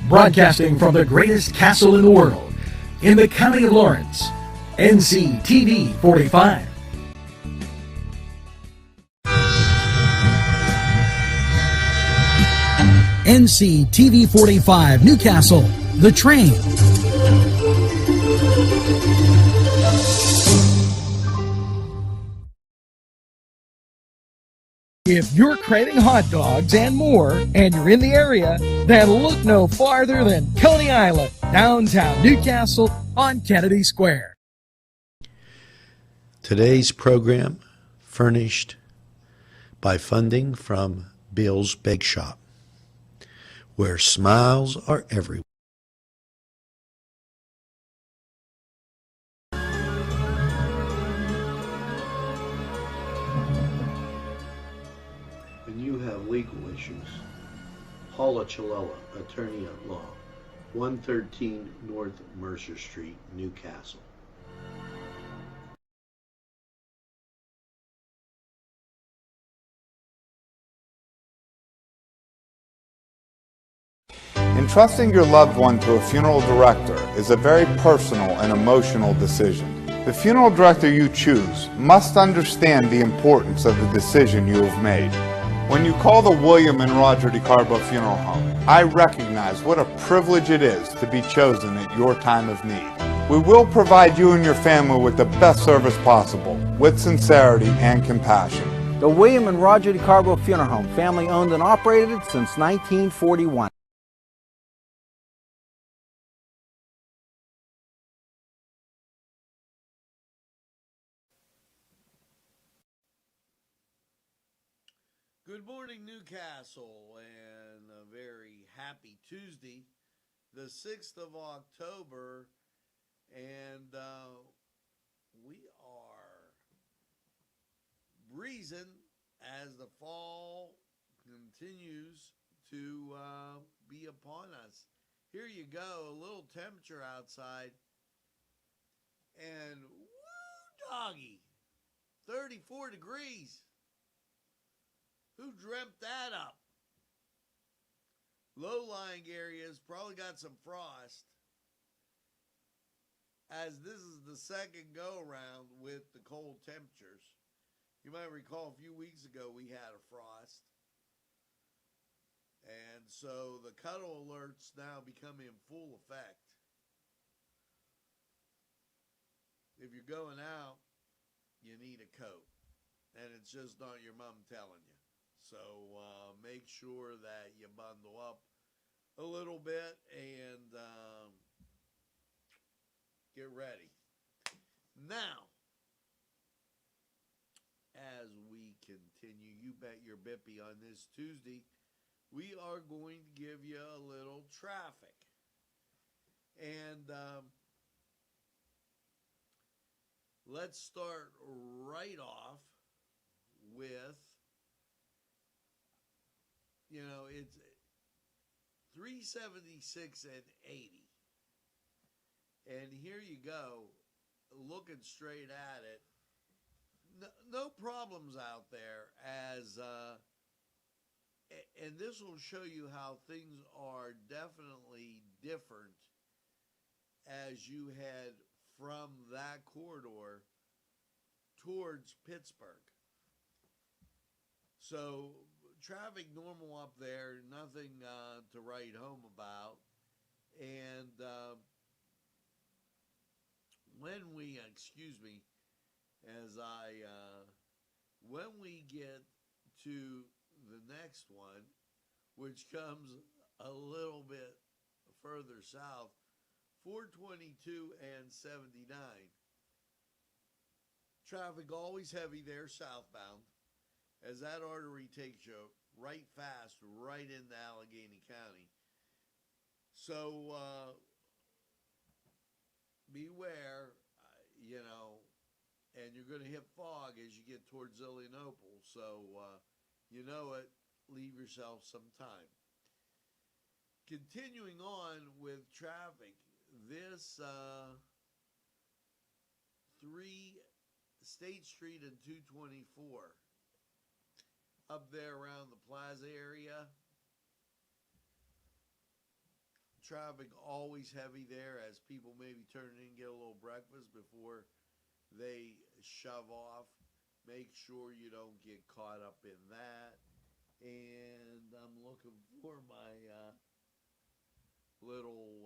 Broadcasting from the greatest castle in the world, in the county of Lawrence, Nctv45. Nctv45 Newcastle, The Train. If you're craving hot dogs and more, and you're in the area, then look no farther than Coney Island, downtown Newcastle on Kennedy Square. Today's program furnished by funding from Bill's Bake Shop, where smiles are everywhere. When you have legal issues, Paula Chalella, attorney at law, 113 North Mercer Street, Newcastle. Entrusting your loved one to a funeral director is a very personal and emotional decision. The funeral director you choose must understand the importance of the decision you have made. When you call the William and Roger DeCarbo Funeral Home, I recognize what a privilege it is to be chosen at your time of need. We will provide you and your family with the best service possible, with sincerity and compassion. The William and Roger DeCarbo Funeral Home, family owned and operated since 1941. Good morning, Newcastle, and a very happy Tuesday, the 6th of October, and we are breezing as the fall continues to be upon us. Here you go, a little temperature outside, and woo doggy, 34 degrees. Who dreamt that up? Low-lying areas probably got some frost, as this is the second go-around with the cold temperatures. You might recall a few weeks ago we had a frost. And so the cuddle alerts now become in full effect. If you're going out, you need a coat. And it's just not your mom telling you. So make sure that you bundle up a little bit and get ready. Now, as we continue, you bet your bippy on this Tuesday, we are going to give you a little traffic. And let's start right off with, it's 376 and 80. And here you go, looking straight at it. No problems out there as, and this will show you how things are definitely different as you head from that corridor towards Pittsburgh. So traffic normal up there, nothing to write home about. And when we get to the next one, which comes a little bit further south, 422 and 79. Traffic always heavy there southbound, as that artery takes you right fast, right into Allegheny County. So beware, and you're going to hit fog as you get towards Illinois. So leave yourself some time. Continuing on with traffic, this 3 State Street and 224 up there around the plaza area. traffic always heavy there as people maybe turn in and get a little breakfast before they shove off. Make sure you don't get caught up in that. And I'm looking for my little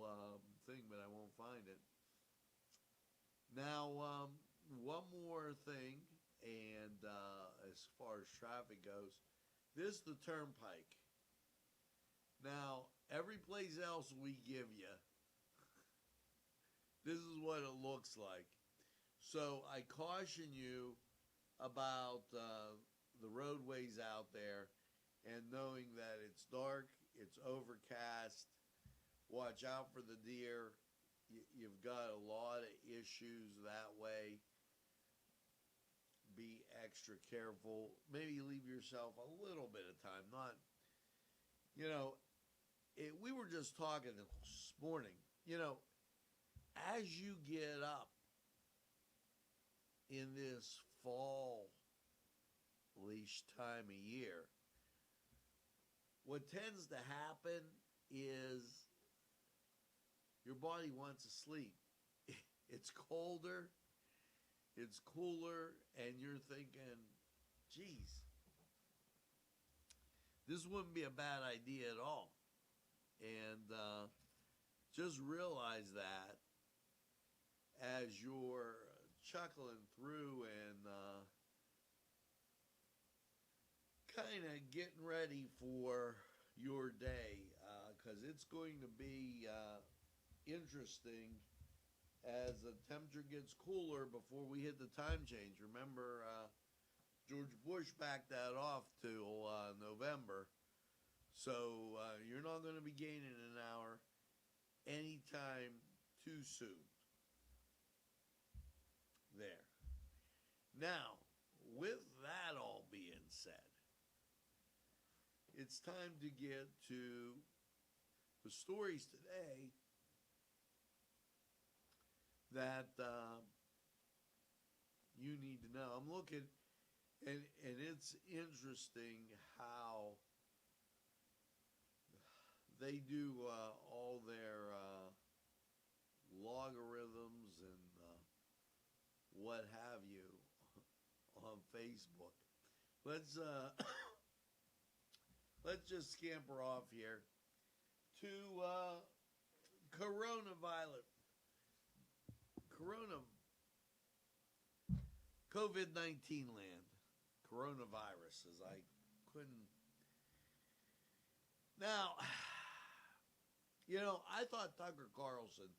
thing, but I won't find it. Now, one more thing, and as far as traffic goes, this is the turnpike. Now, every place else we give you, this is what it looks like. So I caution you about the roadways out there, and knowing that it's dark, it's overcast, watch out for the deer. You've got a lot of issues that way. Be extra careful. Maybe leave yourself a little bit of time. Not, we were just talking this morning, as you get up in this fall-ish time of year, what tends to happen is your body wants to sleep. It's colder, it's cooler, and you're thinking, geez, this wouldn't be a bad idea at all. And just realize that as you're chuckling through and kind of getting ready for your day, because it's going to be interesting as the temperature gets cooler before we hit the time change. Remember, George Bush backed that off till November. So you're not going to be gaining an hour anytime too soon. There. Now, with that all being said, it's time to get to the stories today that you need to know. I'm looking, and it's interesting how they do all their logarithms and what have you on Facebook. Let's just scamper off here to COVID-19 land. Coronavirus, as I couldn't. Now, I thought Tucker Carlson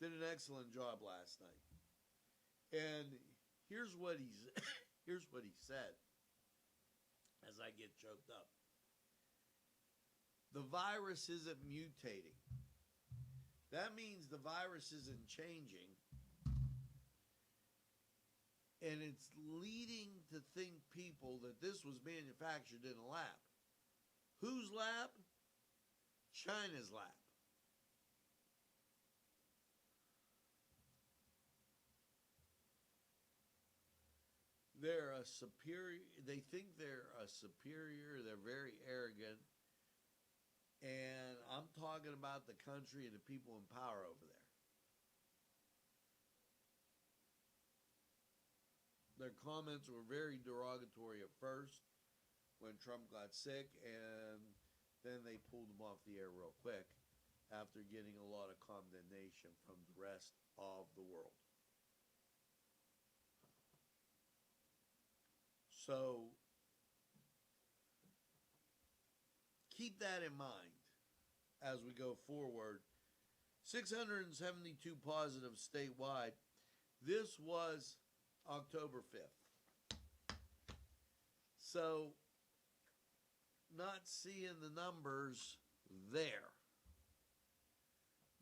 did an excellent job last night. And here's what he said as I get choked up. The virus isn't mutating. That means the virus isn't changing. And it's leading to think people that this was manufactured in a lab. Whose lab? China's lab. They're a superior, they think they're a superior, they're very arrogant. And I'm talking about the country and the people in power over there. Their comments were very derogatory at first when Trump got sick, and then they pulled him off the air real quick after getting a lot of condemnation from the rest of the world. So keep that in mind as we go forward. 672 positive statewide. This was October 5th. So not seeing the numbers there.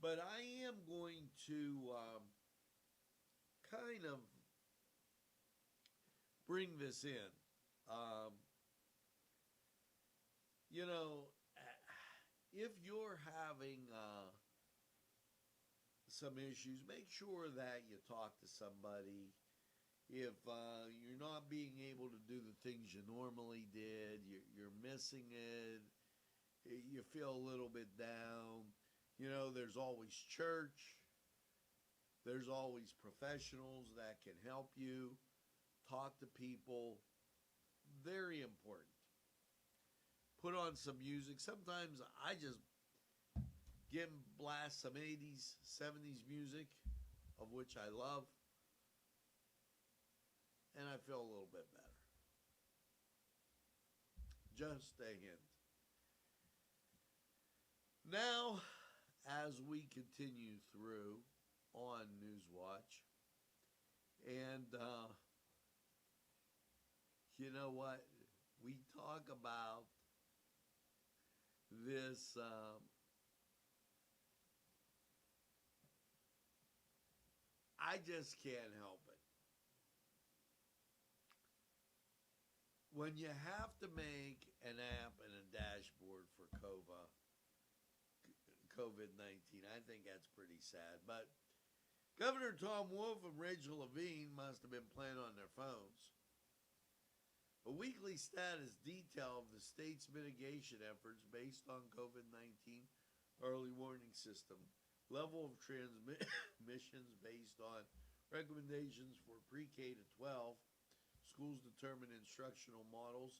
But I am going to kind of bring this in. If you're having some issues, make sure that you talk to somebody. If you're not being able to do the things you normally did, you're missing it, you feel a little bit down, You know, there's always church. There's always professionals that can help you talk to people. Very important. Put on some music. Sometimes I just get and blast some 80s, 70s music, of which I love, and I feel a little bit better. Just a hint. Now, as we continue through on Newswatch, and you know what? We talk about this I just can't help it. When you have to make an app and a dashboard for COVID-19, I think that's pretty sad. But Governor Tom Wolf and Rachel Levine must have been playing on their phones. A weekly status detail of the state's mitigation efforts based on COVID-19 early warning system, level of transmissions based on recommendations for pre-K to 12, schools determine instructional models,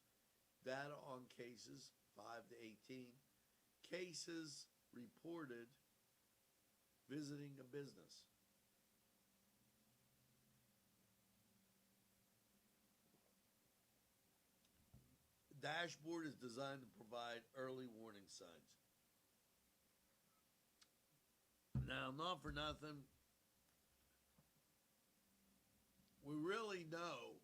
data on cases 5 to 18, cases reported visiting a business. Dashboard is designed to provide early warning signs. Now, not for nothing, we really know,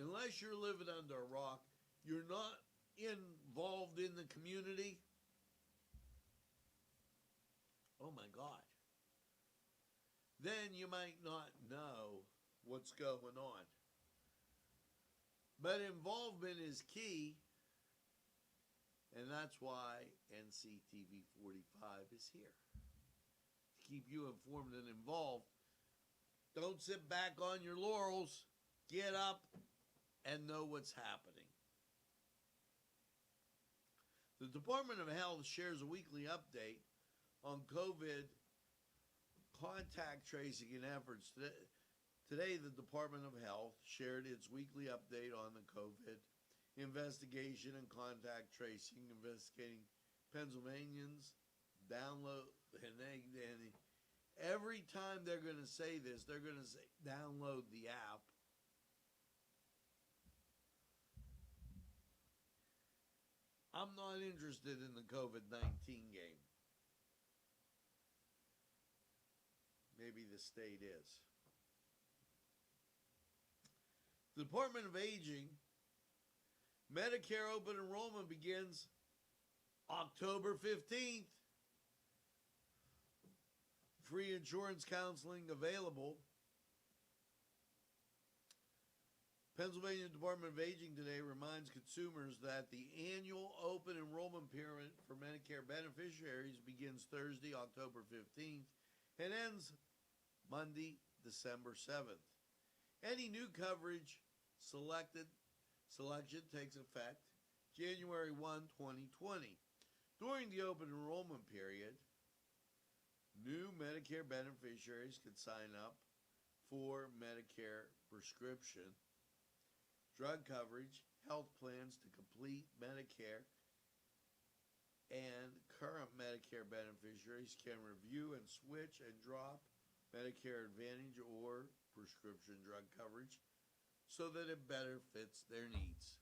unless you're living under a rock, you're not involved in the community. Oh my God. Then you might not know what's going on. But involvement is key, and that's why Nctv45 is here. To keep you informed and involved. Don't sit back on your laurels. Get up and know what's happening. The Department of Health shares a weekly update on COVID contact tracing and efforts. Today, the Department of Health shared its weekly update on the COVID investigation and contact tracing, investigating Pennsylvanians. Download, and every time they're going to say this, they're going to say, download the app. I'm not interested in the COVID-19 game. Maybe the state is. The Department of Aging, Medicare open enrollment begins October 15th. Free insurance counseling available. Pennsylvania Department of Aging today reminds consumers that the annual open enrollment period for Medicare beneficiaries begins Thursday, October 15th, and ends Monday, December 7th. Any new coverage selection takes effect January 1, 2020. During the open enrollment period, new Medicare beneficiaries could sign up for Medicare prescription, drug coverage, health plans to complete Medicare, and current Medicare beneficiaries can review and switch and drop Medicare Advantage or prescription drug coverage so that it better fits their needs.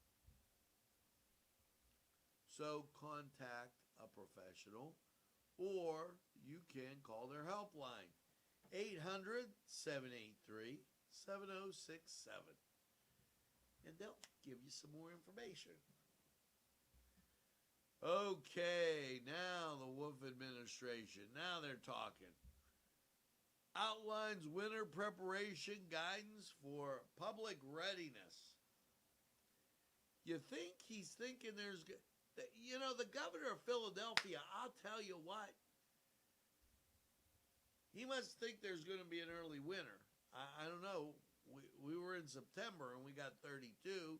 So contact a professional, or you can call their helpline, 800-783-7067, and they'll give you some more information. Okay, now the Wolf administration, now they're talking. Outlines winter preparation guidance for public readiness. You think he's thinking there's, you know, the governor of Philadelphia, I'll tell you what, he must think there's going to be an early winter. I don't know. We were in September and we got 32,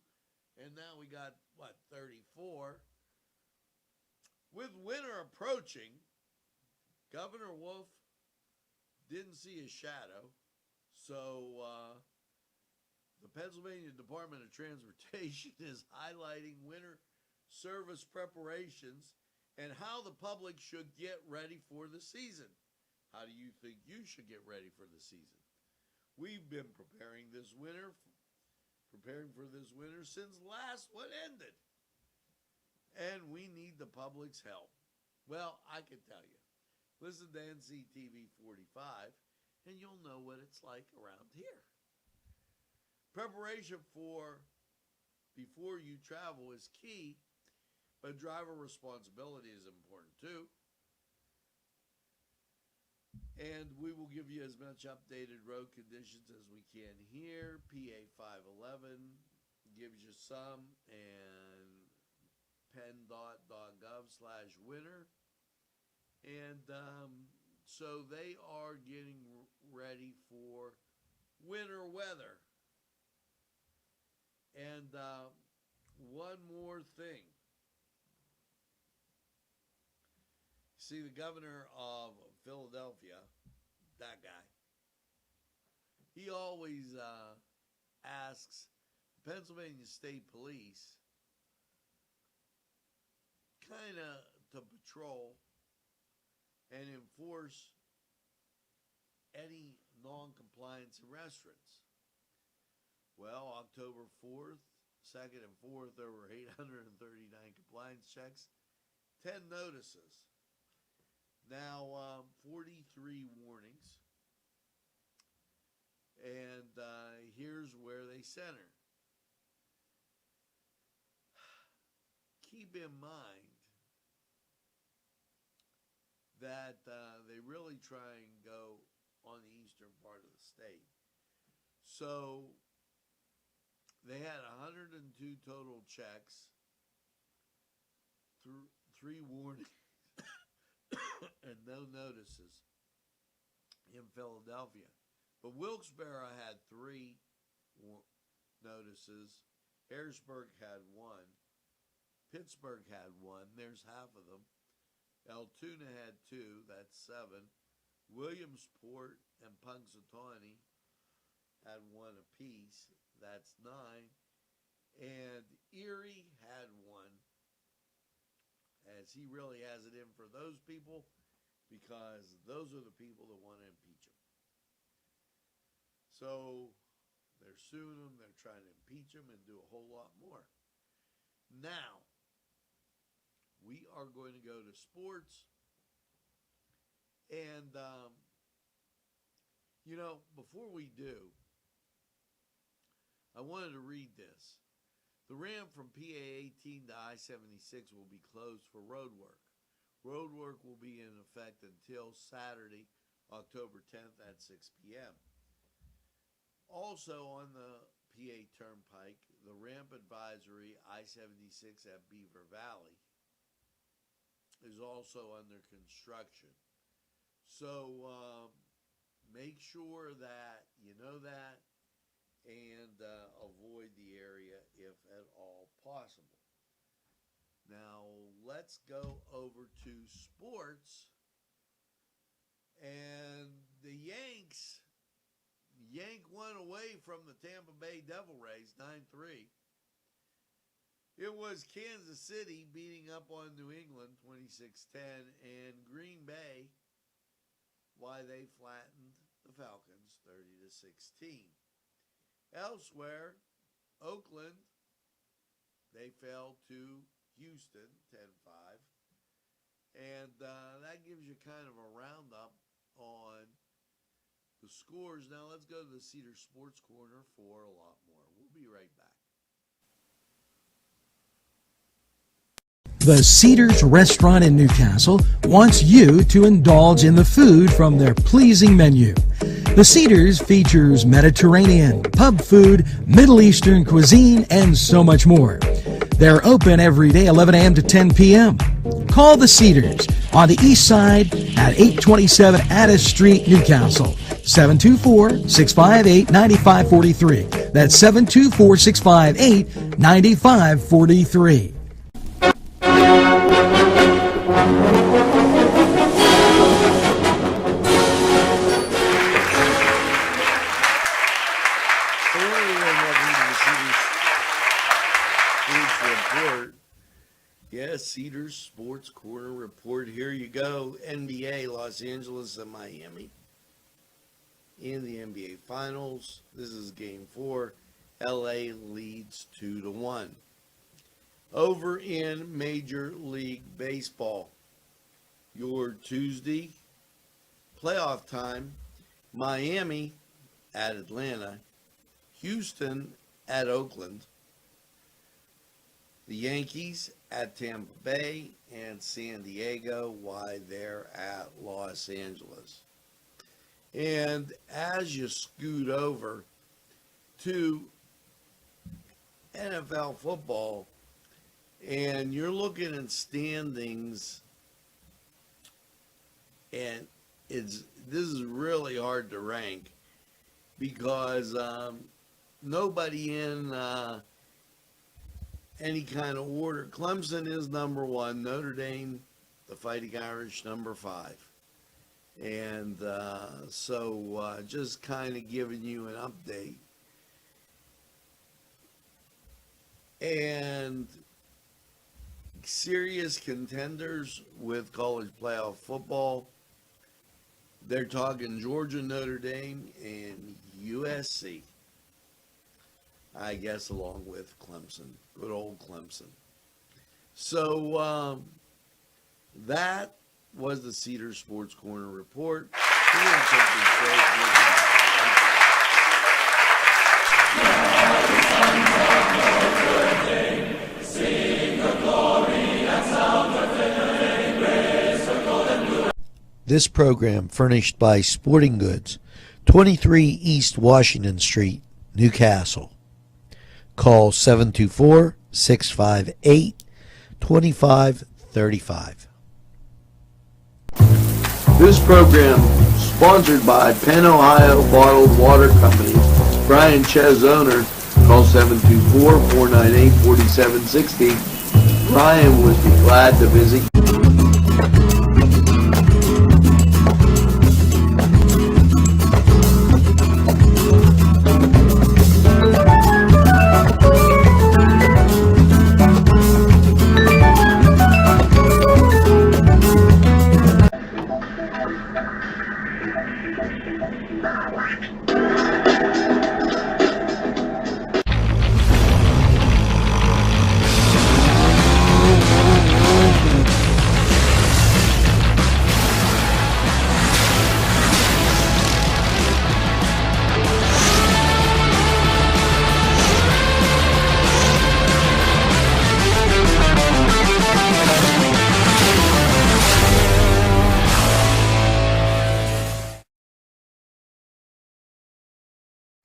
and now we got, what, 34? With winter approaching, Governor Wolf didn't see his shadow, so the Pennsylvania Department of Transportation is highlighting winter service preparations and how the public should get ready for the season. How do you think you should get ready for the season? We've been preparing for this winter since last one ended. And we need the public's help. Well, I can tell you. Listen to Nctv45 and you'll know what it's like around here. Preparation before you travel is key, but driver responsibility is important too. And we will give you as much updated road conditions as we can here. PA 511 gives you some, and PennDOT.gov/winter. And so they are getting ready for winter weather. And one more thing. See, the governor of Philadelphia, that guy, he always asks Pennsylvania State Police kind of to patrol and enforce any non-compliance in restaurants. Well, October 4th, 2nd and 4th, there were 839 compliance checks, 10 notices. Now, 43 warnings. And here's where they center. Keep in mind that they really try and go on the eastern part of the state. So they had 102 total checks, 3 warnings, and no notices in Philadelphia. But Wilkes-Barre had 3 notices. Harrisburg had 1. Pittsburgh had 1. There's half of them. Altoona had 2. That's 7. Williamsport and Punxsutawney had 1 apiece. That's 9. And Erie had 1. As he really has it in for those people, because those are the people that want to impeach him. So they're suing him, they're trying to impeach him and do a whole lot more. Now, we are going to go to sports. And, before we do, I wanted to read this. The ramp from PA 18 to I-76 will be closed for road work. Road work will be in effect until Saturday, October 10th at 6 p.m. Also on the PA Turnpike, the ramp advisory I-76 at Beaver Valley is also under construction. So make sure that you know that and avoid the area if at all possible. Now, let's go over to sports. And the Yanks yank one away from the Tampa Bay Devil Rays, 9-3. It was Kansas City beating up on New England, 26-10, and Green Bay, why they flattened the Falcons, 30-16. Elsewhere, Oakland, they fell to Houston, 10-5. And that gives you kind of a roundup on the scores. Now let's go to the Cedar Sports Corner for a lot more. We'll be right back. The Cedars Restaurant in Newcastle wants you to indulge in the food from their pleasing menu. The Cedars features Mediterranean, pub food, Middle Eastern cuisine, and so much more. They're open every day, 11 a.m. to 10 p.m. Call the Cedars on the east side at 827 Addis Street, Newcastle. 724-658-9543. That's 724-658-9543. Hello and welcome to the Cedars Sports Report. Yes, Cedars Sports Corner Report. Here you go. NBA, Los Angeles and Miami in the NBA Finals. This is Game 4. LA leads 2-1. Over in Major League Baseball, your Tuesday playoff time, Miami at Atlanta, Houston at Oakland, the Yankees at Tampa Bay, and San Diego, why they're at Los Angeles. And as you scoot over to NFL football, and you're looking at standings, and this is really hard to rank because nobody in any kind of order. Clemson is number 1, Notre Dame, the Fighting Irish, number 5. And so just kind of giving you an update. And serious contenders with college playoff football, they're talking Georgia, Notre Dame, and USC. I guess along with Clemson, good old Clemson. So that was the Cedars Sports Corner Report. This program furnished by Sporting Goods, 23 East Washington Street, Newcastle. Call 724-658-2535. This program sponsored by Penn Ohio Bottled Water Company. Brian Ches, owner, call 724-498-4760. Brian would be glad to visit.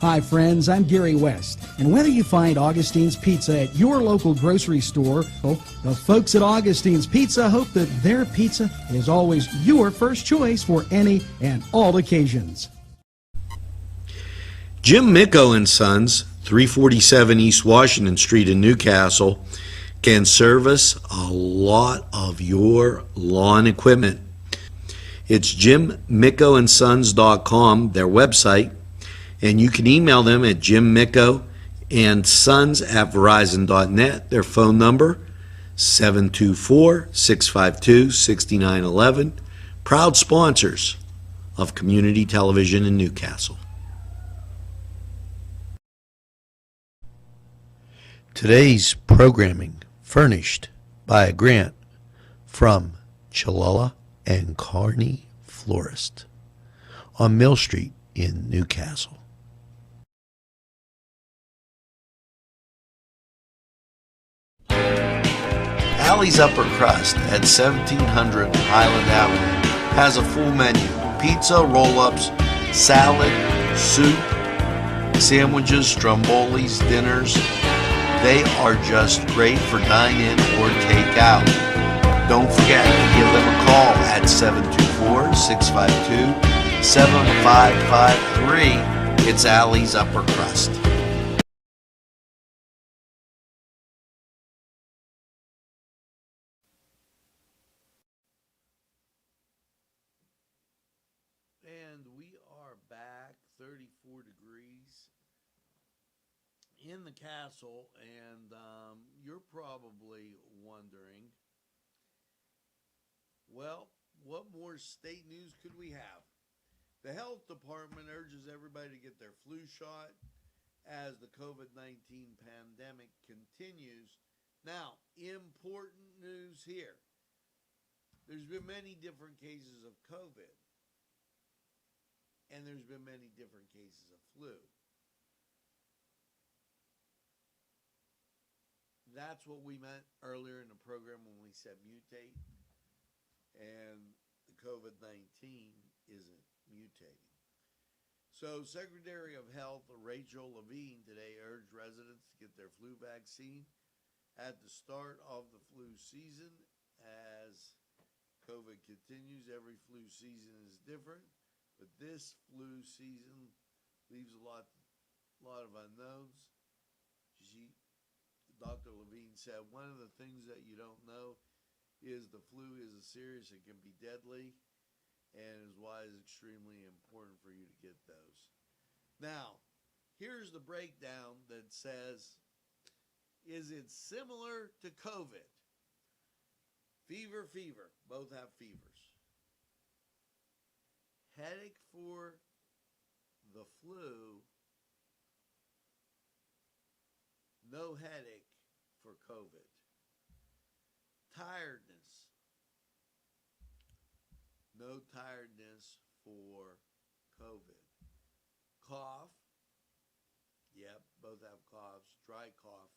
Hi friends, I'm Gary West, and whether you find Augustine's Pizza at your local grocery store, the folks at Augustine's Pizza hope that their pizza is always your first choice for any and all occasions. Jim Micco and Sons, 347 East Washington Street in Newcastle, can service a lot of your lawn equipment. It's jimmickoandsons.com, their website. And you can email them at jimmickoandsons@verizon.net. Their phone number, 724-652-6911. Proud sponsors of community television in Newcastle. Today's programming furnished by a grant from Chalala and Carney Florist on Mill Street in Newcastle. Allie's Upper Crust at 1700 Highland Avenue has a full menu: pizza, roll-ups, salad, soup, sandwiches, strombolis, dinners. They are just great for dine-in or take-out. Don't forget to give them a call at 724-652-7553. It's Allie's Upper Crust. And we are back, 34 degrees in the castle, and you're probably wondering, well, what more state news could we have? The health department urges everybody to get their flu shot as the COVID-19 pandemic continues. Now, important news here. There's been many different cases of COVID, and there's been many different cases of flu. That's what we meant earlier in the program when we said mutate, and the COVID-19 isn't mutating. So Secretary of Health Rachel Levine today urged residents to get their flu vaccine at the start of the flu season. As COVID continues, every flu season is different, but this flu season leaves a lot of unknowns. Dr. Levine said, one of the things that you don't know is the flu is serious and can be deadly, and is why it's extremely important for you to get those. Now, here's the breakdown that says, is it similar to COVID? Fever, both have fevers. Headache for the flu, no headache for COVID. Tiredness, no tiredness for COVID. Cough, yep, both have coughs. Dry cough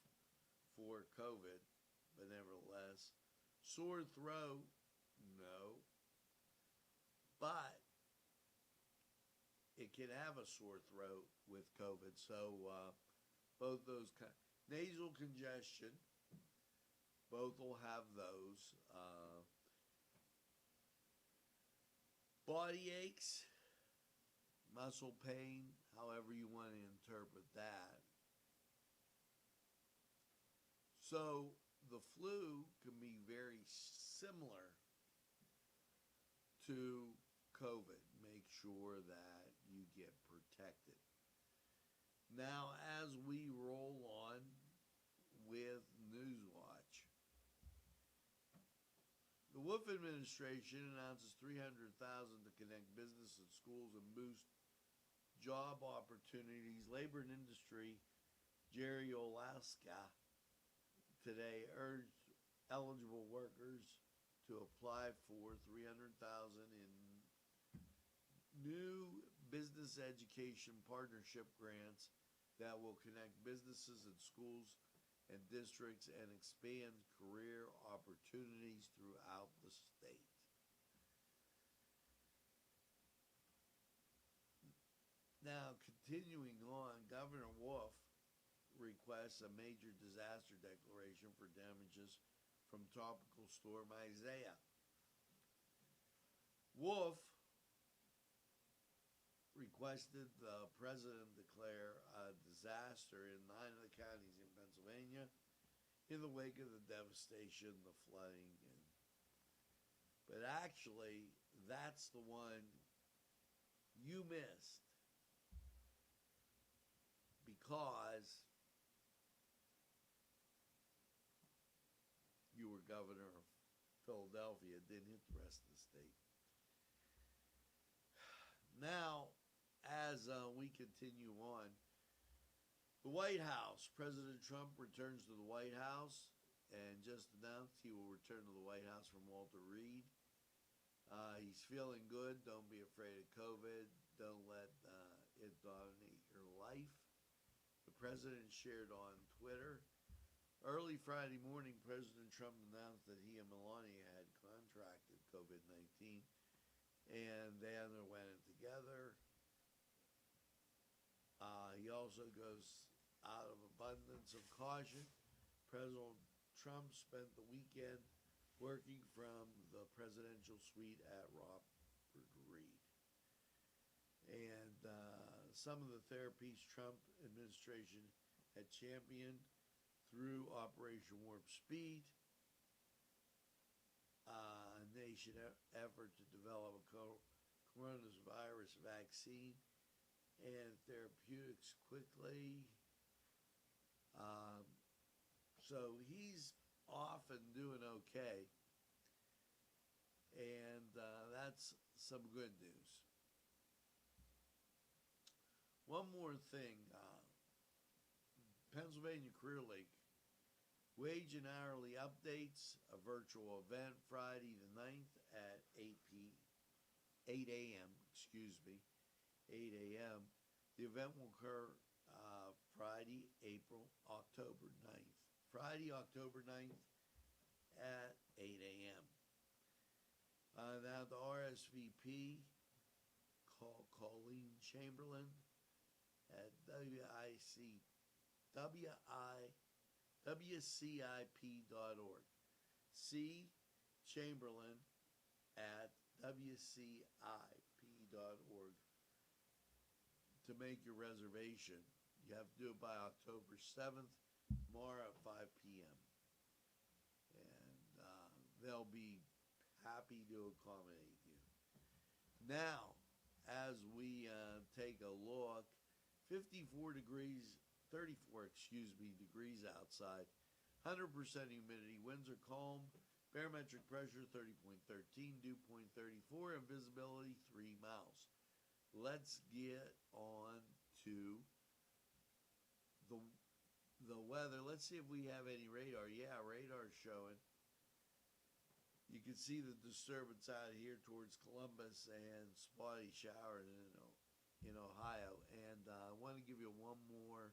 for COVID, but nevertheless. Sore throat, no. But it can have a sore throat with COVID, so both those nasal congestion, both will have those. Body aches, muscle pain, however you want to interpret that. So the flu can be very similar to COVID. Make sure that you get protected. Now, as we roll on with Newswatch, the Wolf administration announces $300,000 to connect business and schools and boost job opportunities. Labor and Industry Jerry Olaska today urged eligible workers to apply for $300,000 in new business education partnership grants that will connect businesses and schools and districts and expand career opportunities throughout the state. Now, continuing on, Governor Wolf requests a major disaster declaration for damages from Tropical Storm Isaiah. Wolf requested the president declare a disaster in 9 of the counties in Pennsylvania in the wake of the devastation, the flooding. But actually, that's the one you missed because you were governor of Philadelphia. It didn't hit the rest of the state. Now, as we continue on, the White House, President Trump returns to the White House and just announced he will return to the White House from Walter Reed. He's feeling good. Don't be afraid of COVID. Don't let it dominate your life. The president shared on Twitter. Early Friday morning, President Trump announced that he and Melania had contracted COVID-19, and they underwent it together. He also goes out of abundance of caution. President Trump spent the weekend working from the presidential suite at Robert Reed. And some of the therapies Trump administration had championed through Operation Warp Speed, a nation effort to develop a coronavirus vaccine and therapeutics quickly, So he's off and doing okay. And that's some good news. One more thing. Pennsylvania Career League. Wage and hourly updates, a virtual event Friday the 9th at 8 a.m., 8 a.m. The event will occur Friday, October 9th. Friday, October 9th at 8 a.m. Now the RSVP, call Colleen Chamberlain at WCIP.org. C. Chamberlain at WCIP.org to make your reservation. You have to do it by October 7th, tomorrow at 5 p.m. And they'll be happy to accommodate you. Now, as we take a look, 34 degrees outside, 100% humidity, winds are calm, barometric pressure 30.13, dew point 34, and visibility 3 miles. Let's get on to the weather. Let's see if we have any radar. Yeah, radar's showing. You can see the disturbance out here towards Columbus and spotty showers in Ohio. And I want to give you one more.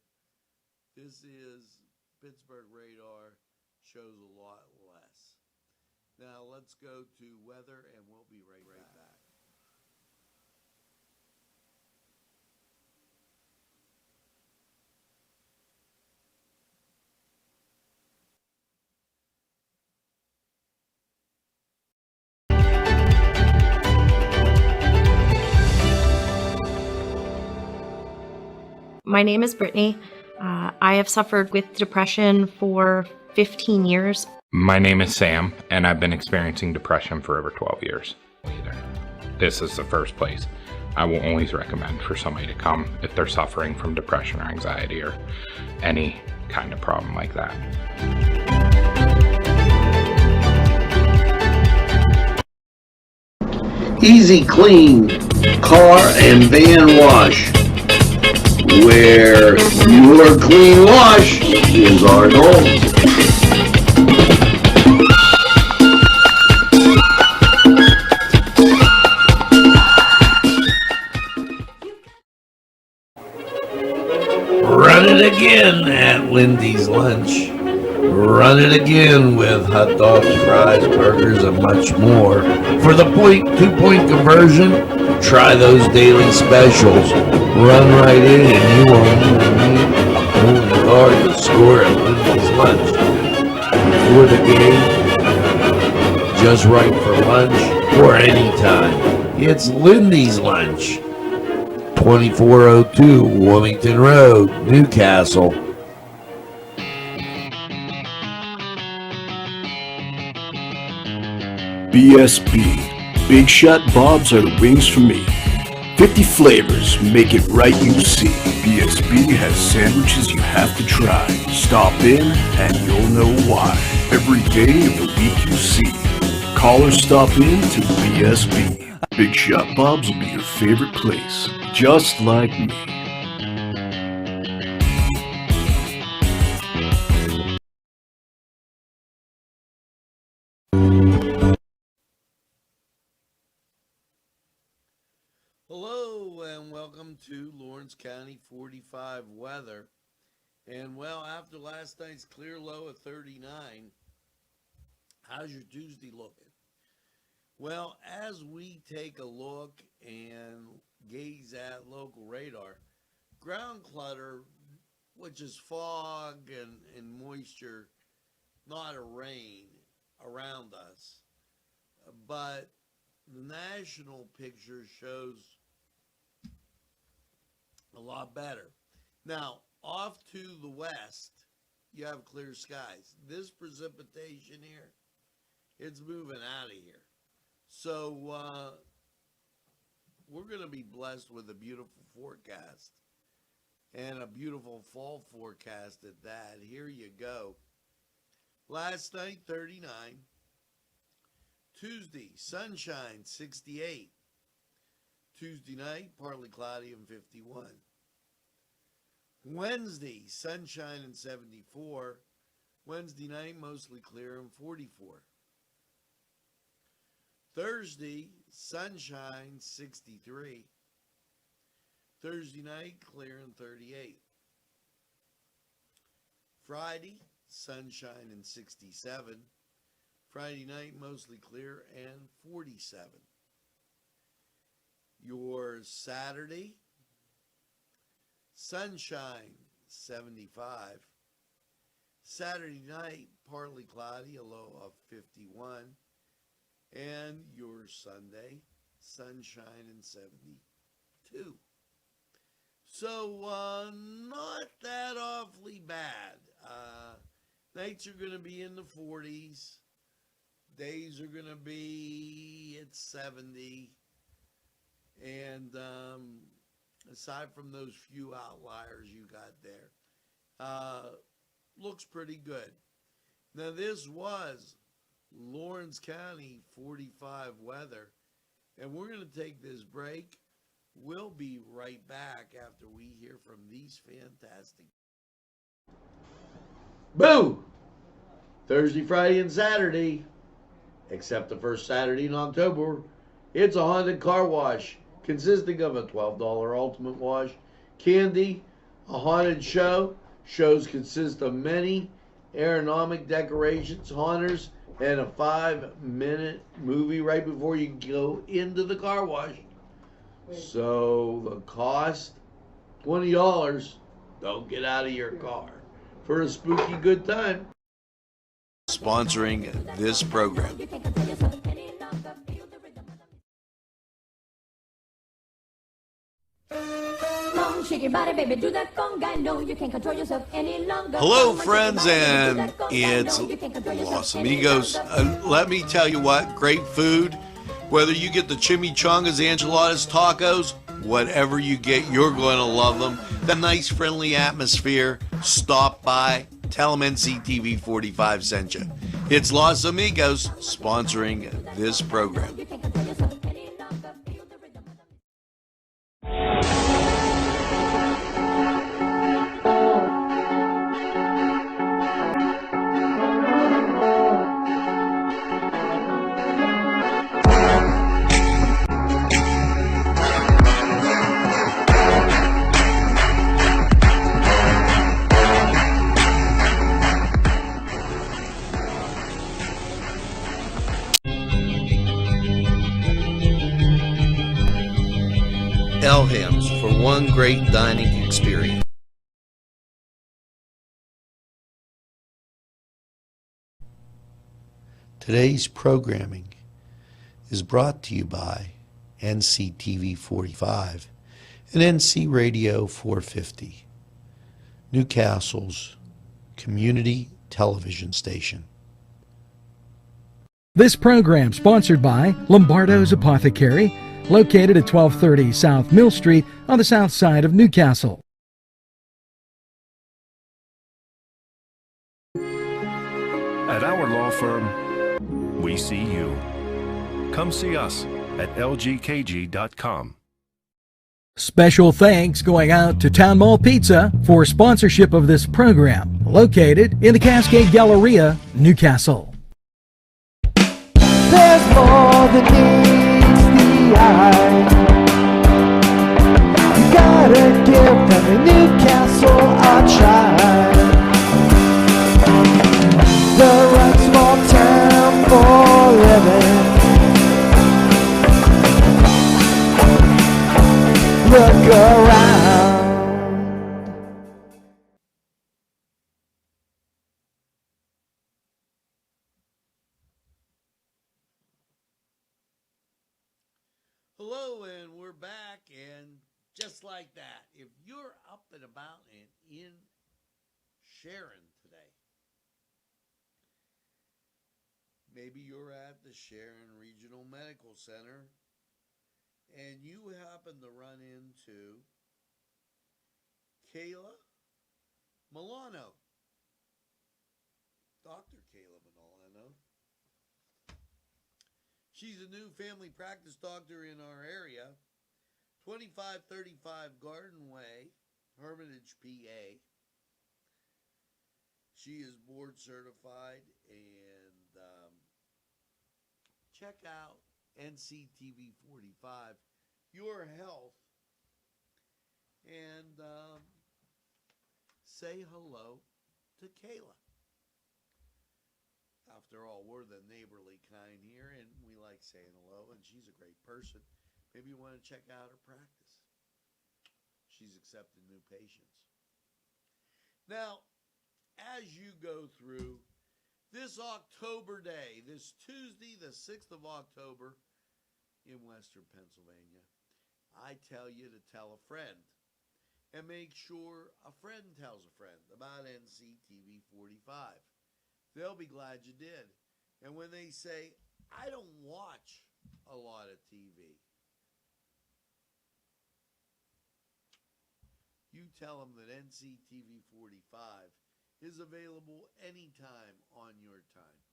This is Pittsburgh radar, shows a lot less. Now let's go to weather and we'll be right back. My name is Brittany. I have suffered with depression for 15 years. My name is Sam, and I've been experiencing depression for over 12 years. This is the first place I will always recommend for somebody to come if they're suffering from depression or anxiety or any kind of problem like that. Easy Clean Car and Van Wash, where your clean wash is our goal. Run it again at Lindy's Lunch. Run it again with hot dogs, fries, burgers, and much more. For the 2-point conversion, try those daily specials. Run right in and you won't even need a guard to score at Lindy's Lunch. Before the game, just right for lunch, or anytime. It's Lindy's Lunch. 2402 Wilmington Road, Newcastle. BSB. Big Shot Bob's are the wings for me. 50 flavors, make it right you see. BSB has sandwiches you have to try. Stop in and you'll know why. Every day of the week you see. Call or stop in to BSB. Big Shot Bob's will be your favorite place, just like me. Hello and welcome to Lawrence County 45 weather. And well, after last night's clear low of 39, how's your Tuesday looking? Well, as we take a look and gaze at local radar, ground clutter, which is fog and moisture, not a rain around us, but the national picture shows a lot better. Now, off to the west, you have clear skies. This precipitation here, it's moving out of here. So we're going to be blessed with a beautiful forecast and a beautiful fall forecast at that. Here you go. Last night, 39. Tuesday, sunshine, 68. Tuesday night, partly cloudy and 51. Wednesday, sunshine and 74. Wednesday night, mostly clear and 44. Thursday, sunshine, 63. Thursday night, clear and 38. Friday, sunshine and 67. Friday night, mostly clear and 47. Your Saturday, sunshine, 75. Saturday night, partly cloudy, a low of 51. And your Sunday, sunshine and 72. So, not that awfully bad. Nights are going to be in the 40s. Days are going to be at 70. And aside from those few outliers you got there, looks pretty good. Now, this was Lawrence County 45 weather, and we're going to take this break. We'll be right back after we hear from these fantastic. Boo! Thursday, Friday, and Saturday, except the first Saturday in October, it's a haunted car wash consisting of a $12 ultimate wash, candy, a haunted show. Shows consist of many aeronomic decorations, haunters, and a 5-minute movie right before you go into the car wash. So the cost, $20. Don't get out of your car for a spooky good time. Sponsoring this program. Hello, friends, and it's Los Amigos. Let me tell you what, great food. Whether you get the chimichangas, enchiladas, tacos, whatever you get, you're going to love them. The nice, friendly atmosphere. Stop by. Tell them Nctv45 sent you. It's Los Amigos sponsoring this program. Elham's for one great dining experience. Today's programming is brought to you by Nctv45 and NC Radio 450, Newcastle's community television station. This program sponsored by Lombardo's Apothecary, located at 1230 South Mill Street on the south side of Newcastle. At our law firm, we see you. Come see us at lgkg.com. Special thanks going out to Town Mall Pizza for sponsorship of this program, located in the Cascade Galleria, Newcastle. There's more than meets the eye. You gotta give them in Newcastle a try. The right small town for living. Look around. Hello, and we're back, and just like that, if you're up and about and in Sharon today, maybe you're at the Sharon Regional Medical Center, and you happen to run into Kayla Milano, Dr. Kayla She's a new family practice doctor in our area, 2535 Garden Way, Hermitage, PA. She is board certified, and check out Nctv45, Your Health, and say hello to Kayla. After all, we're the neighborly kind here, and we like saying hello, and she's a great person. Maybe you want to check out her practice. She's accepting new patients. Now, as you go through this October day, this Tuesday, the 6th of October in Western Pennsylvania, I tell you to tell a friend. And make sure a friend tells a friend about Nctv45. They'll be glad you did. And when they say, I don't watch a lot of TV, you tell them that Nctv45 is available anytime on your time.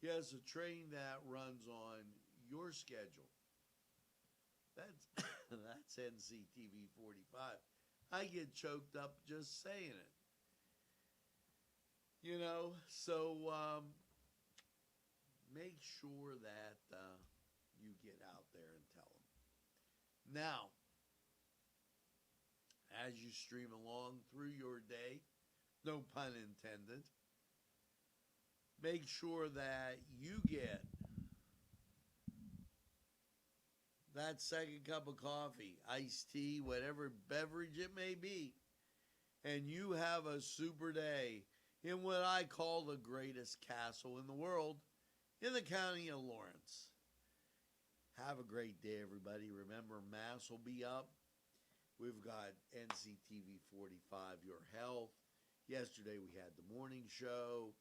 Yes, a train that runs on your schedule. That's Nctv45. I get choked up just saying it. You know, so make sure that you get out there and tell them. Now, as you stream along through your day, no pun intended, make sure that you get that second cup of coffee, iced tea, whatever beverage it may be, and you have a super day in what I call the greatest castle in the world, in the county of Lawrence. Have a great day, everybody. Remember, Mass will be up. We've got Nctv45, Your Health. Yesterday we had the morning show.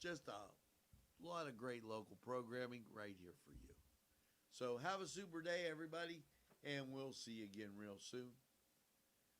Just a lot of great local programming right here for you. So have a super day, everybody, and we'll see you again real soon.